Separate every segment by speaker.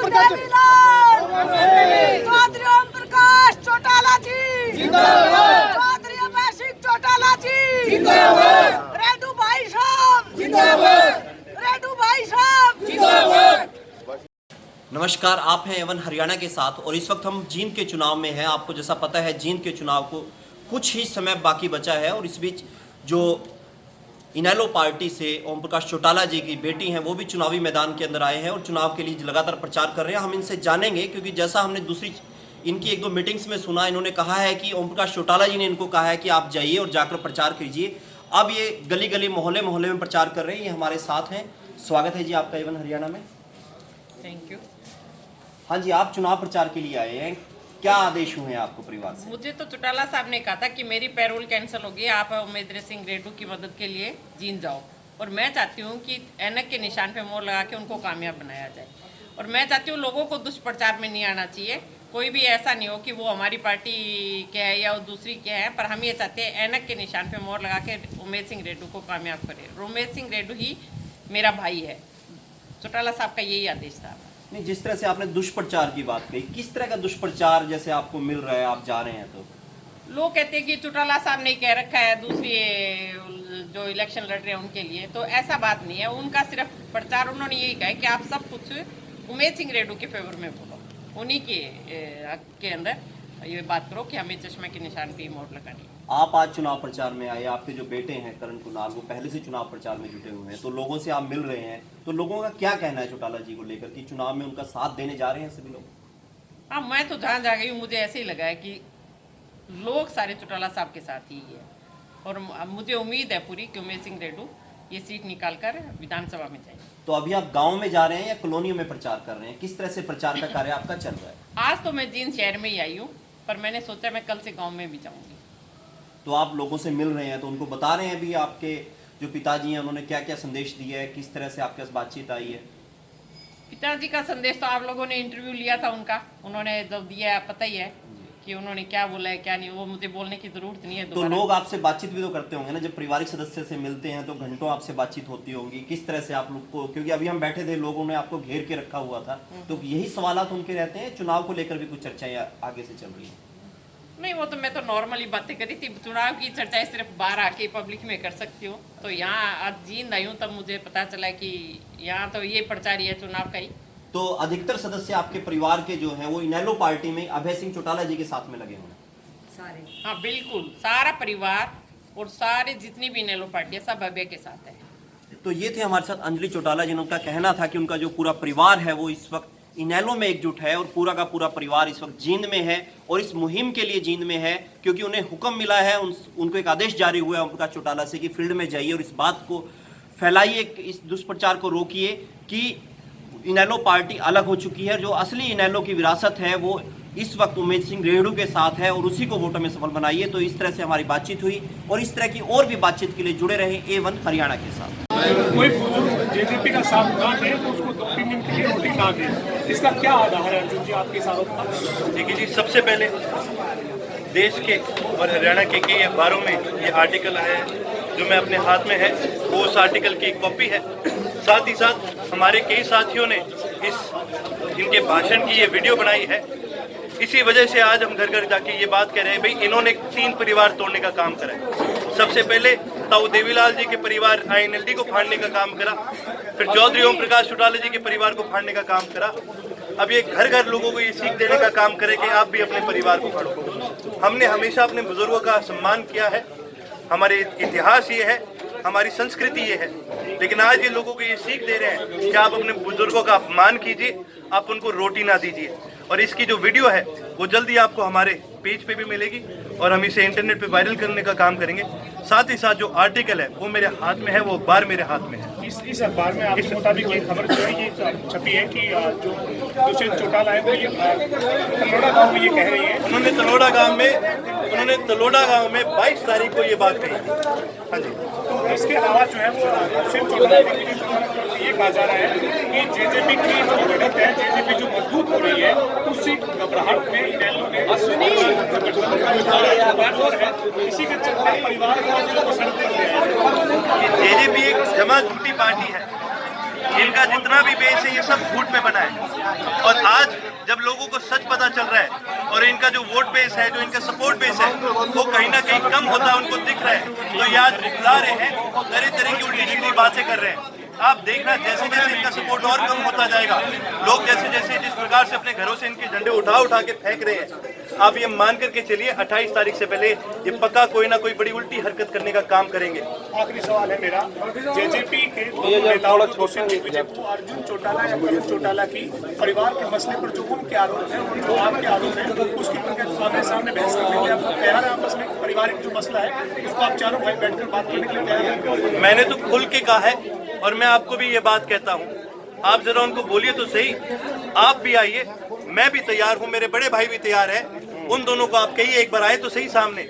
Speaker 1: चौधरी ओम प्रकाश चौटाला जी जिंदाबाद, चौधरी अभय सिंह चौटाला जी जिंदाबाद, रेड्डू भाई साहब जिंदाबाद, रेड्डू भाई साहब जिंदाबाद।
Speaker 2: नमस्कार, आप हैं एवन हरियाणा के साथ और इस वक्त हम जींद के चुनाव में हैं। आपको जैसा पता है जींद के चुनाव को कुछ ही समय बाकी बचा है और इस बीच जो इनेलो पार्टी से ओम प्रकाश चौटाला जी की बेटी हैं वो भी चुनावी मैदान के अंदर आए हैं और चुनाव के लिए लगातार प्रचार कर रहे हैं। हम इनसे जानेंगे क्योंकि जैसा हमने दूसरी इनकी एक दो मीटिंग्स में सुना, इन्होंने कहा है कि ओम प्रकाश चौटाला जी ने इनको कहा है कि आप जाइए और जाकर प्रचार कीजिए। अब ये गली गली मोहल्ले मोहल्ले में प्रचार कर रहे हैं। ये हमारे साथ हैं। स्वागत है जी आपका एवन हरियाणा में।
Speaker 3: Thank you.
Speaker 2: हाँ जी, आप चुनाव प्रचार के लिए आए हैं, क्या आदेश हुए हैं आपको परिवार से?
Speaker 3: मुझे तो चौटाला साहब ने कहा था कि मेरी पैरोल कैंसिल होगी, आप उमेंद्र सिंह रेड्डू की मदद के लिए जींद जाओ और मैं चाहती हूँ कि ऐनक के निशान पे मोहर लगा के उनको कामयाब बनाया जाए। और मैं चाहती हूँ लोगों को दुष्प्रचार में नहीं आना चाहिए। कोई भी ऐसा नहीं हो कि वो हमारी पार्टी के है या वो दूसरी के है, पर हम ये चाहते हैं ऐनक के निशान पे मोहर लगा के उमेंद्र सिंह रेड्डू को कामयाब करे। उमेंद्र सिंह रेड्डू ही मेरा भाई है। चौटाला साहब का यही आदेश था।
Speaker 2: नहीं, जिस तरह से आपने दुष्प्रचार की बात कही, किस तरह का दुष्प्रचार जैसे आपको मिल रहा है, आप जा रहे हैं तो?
Speaker 3: लोग कहते हैं कि चौटाला साहब ने कह रखा है दूसरी जो इलेक्शन लड़ रहे हैं उनके लिए, तो ऐसा बात नहीं है। उनका सिर्फ प्रचार, उन्होंने यही कहा है कि आप सब कुछ उमेंद्र सिंह रेड्डू के फेवर में बोलो, उन्हीं के अंदर ये बात करो कि हमें चश्मे के निशान पे मोहर लगानी है।
Speaker 2: आप आज चुनाव प्रचार में आए, आपके जो बेटे हैं करण कुणाल वो पहले से चुनाव प्रचार में जुटे हुए हैं, तो लोगों से आप मिल रहे हैं, तो लोगों का क्या कहना है चौटाला जी को लेकर कि चुनाव में उनका साथ देने जा रहे हैं सभी लोग?
Speaker 3: हाँ, मैं तो जहाँ जा गई हूँ मुझे ऐसे ही लगा है कि लोग सारे चौटाला साहब के साथ ही है और मुझे उम्मीद है पूरी कि उमेंद्र सिंह रेड्डू ये सीट निकाल कर विधानसभा में जाएंगे।
Speaker 2: तो अभी आप गाँव में जा रहे हैं या कॉलोनियों में प्रचार कर रहे हैं, किस तरह से प्रचार का कार्य आपका चल रहा है?
Speaker 3: आज तो मैं जींद शहर में ही आई हूँ, पर मैंने सोचा मैं कल से गाँव में भी जाऊँगी।
Speaker 2: तो आप लोगों से मिल रहे हैं तो उनको बता रहे हैं भी आपके जो पिताजी हैं उन्होंने क्या क्या संदेश दिया है, किस तरह से आपके पास बातचीत आई है?
Speaker 3: पिताजी का संदेश तो आप लोगों ने इंटरव्यू लिया था उनका, उन्होंने जब दिया पता ही है कि उन्होंने क्या बोला है क्या नहीं, वो मुझे बोलने की जरूरत नहीं है।
Speaker 2: तो लोग आपसे बातचीत भी तो करते होंगे ना, जब पारिवारिक सदस्य से मिलते हैं तो घंटों आपसे बातचीत होती होंगी, किस तरह से आप लोग को, क्योंकि अभी हम बैठे थे लोगों ने आपको घेर के रखा हुआ था, तो यही सवालात उनके रहते हैं? चुनाव को लेकर भी कुछ चर्चाएं आगे से चल रही है?
Speaker 3: नहीं, वो तो मैं तो नॉर्मली बातें करी थी। चुनाव की चर्चाएं सिर्फ बाहर आके पब्लिक में कर सकती हूँ, तो यहाँ आज जींद आई हूँ तब मुझे पता चला कि यहाँ तो ये प्रचार ही है चुनाव का ही। तो
Speaker 2: अधिकतर सदस्य आपके परिवार के जो हैं वो इनेलो पार्टी में अभय सिंह चौटाला जी के साथ में लगे हुए हैं
Speaker 3: सारे? हाँ बिल्कुल, सारा परिवार और सारे जितनी भी इनेलो पार्टी है सब अभय के साथ है।
Speaker 2: तो ये थे हमारे साथ अंजलि चौटाला जिनका कहना था कि उनका जो पूरा परिवार है वो इस वक्त इनेलो में एकजुट है और पूरा का पूरा परिवार इस वक्त जींद में है और इस मुहिम के लिए जींद में है, क्योंकि उन्हें हुक्म मिला है, उनको एक आदेश जारी हुआ है ओम प्रकाश चौटाला से कि फील्ड में जाइए और इस बात को फैलाइए, इस दुष्प्रचार को रोकिए कि इनेलो पार्टी अलग हो चुकी है। जो असली इनेलो की विरासत है वो इस वक्त उमेंद्र सिंह रेड्डू के साथ है और उसी को वोटों में सफल बनाइए। तो इस तरह से हमारी बातचीत हुई और इस तरह की और भी बातचीत के लिए जुड़े रहे A1 हरियाणा के साथ।
Speaker 4: कोई जेजेपी का साथ ना दे तो उसको 2-3 दिन के लिए वोटिंग ना दे, इसका क्या आधार है अर्जुन जी आपके साथ?
Speaker 5: देखिए जी, सबसे पहले देश के और हरियाणा के कई अखबारों में ये आर्टिकल है जो मैं अपने हाथ में है, वो उस आर्टिकल की एक कॉपी है। साथ ही साथ हमारे कई साथियों ने इनके भाषण की ये वीडियो बनाई है। इसी वजह से आज हम घर घर जाके ये बात कह रहे हैं, भाई इन्होंने 3 परिवार तोड़ने का काम करा है। सबसे पहले ताऊ देवीलाल जी के परिवार INLD को फाड़ने का काम करा, फिर चौधरी ओम प्रकाश चौटाला जी के परिवार को फाड़ने का काम करा। अब ये घर घर लोगों को ये सीख देने का काम करे कि आप भी अपने परिवार को फाड़ो। हमने हमेशा अपने बुजुर्गों का सम्मान किया है, हमारे इतिहास ये है, हमारी संस्कृति ये है, लेकिन आज ये लोगों को ये सीख दे रहे हैं कि आप अपने बुजुर्गों का अपमान कीजिए, आप उनको रोटी ना दीजिए। और इसकी जो वीडियो है वो जल्दी आपको हमारे पेज पे भी मिलेगी और हम इसे इंटरनेट पे वायरल करने का काम करेंगे। साथ ही साथ जो आर्टिकल है वो मेरे हाथ में है, वो अखबार मेरे हाथ में है।
Speaker 4: इस अखबार में आपके मुताबिक ये खबर जो है ये छपी है कि जो दुष्यंत चौटाला है वो ये तलोड़ा गाँव में ये कह रही है।
Speaker 5: उन्होंने तलोड़ा गाँव में 22 तारीख को ये बात कही। हाँ जी।
Speaker 4: तो इसके अलावा जो है वो दुष्यंत चौटाला ये कहा जा रहा है कि जेजेपी की जो बढ़त है, जेजेपी जो मजबूत हो रही है, उससे घबराहट में इनेलो ने इसी के चलते परिवार जेजेपी एक जमा झूठी पार्टी है। इनका
Speaker 5: इनका जितना भी बेस है ये सब झूठ पे बना है। और आज जब लोगों को सच पता चल रहा है और इनका जो वोट बेस है, जो इनका सपोर्ट बेस है, वो कहीं ना कहीं कम होता उनको दिख रहा है, तो ये आज बुला रहे हैं, तरह तरह की उल्टी सीधी बातें कर रहे हैं। आप देखना जैसे जैसे इनका सपोर्ट और कम होता जाएगा, लोग जैसे जैसे जिस प्रकार से अपने घरों से इनके झंडे उठा उठा के फेंक रहे हैं, आप ये मान करके चलिए 28 तारीख से पहले ये पक्का कोई ना कोई बड़ी उल्टी हरकत करने का काम करेंगे।
Speaker 4: आखिरी सवाल है मेरा, जेजेपी के नेताओं ने घोषित की अर्जुन चौटाला या करण चौटाला की परिवार के मसले पर जो उनके आरोप है, जो आपके आरोप है, उसकी आमने सामने बहस करने के लिए आप तैयार हैं? आपस में पारिवारिक जो मसला है उसको आप चारों भाई बैठकर बात करने के लिए तैयार हैं?
Speaker 5: मैंने तो खुल के कहा है और मैं आपको भी ये बात कहता हूँ, आप जरा उनको बोलिए तो सही, आप भी आइए, मैं भी तैयार हूँ, मेरे बड़े भाई भी तैयार है, उन दोनों को आप कहिए एक बार आए तो सही सामने,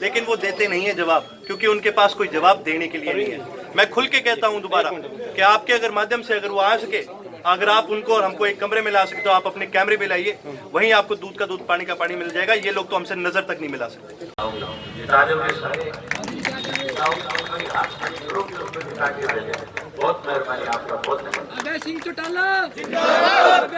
Speaker 5: लेकिन वो देते नहीं है जवाब, क्योंकि उनके पास कोई जवाब देने के लिए नहीं है। मैं खुल के कहता हूँ दोबारा कि आपके अगर माध्यम से अगर वो आ सके, अगर आप उनको और हमको एक कमरे में ला सकते तो आप अपने कैमरे भी लाइए, वहीं आपको दूध का दूध पानी का पानी मिल जाएगा। ये लोग तो हमसे नजर तक नहीं मिला सकते।
Speaker 6: बहुत मेहरबानी आपका, बहुत
Speaker 7: अभय सिंह चौटाला जिंदाबाद।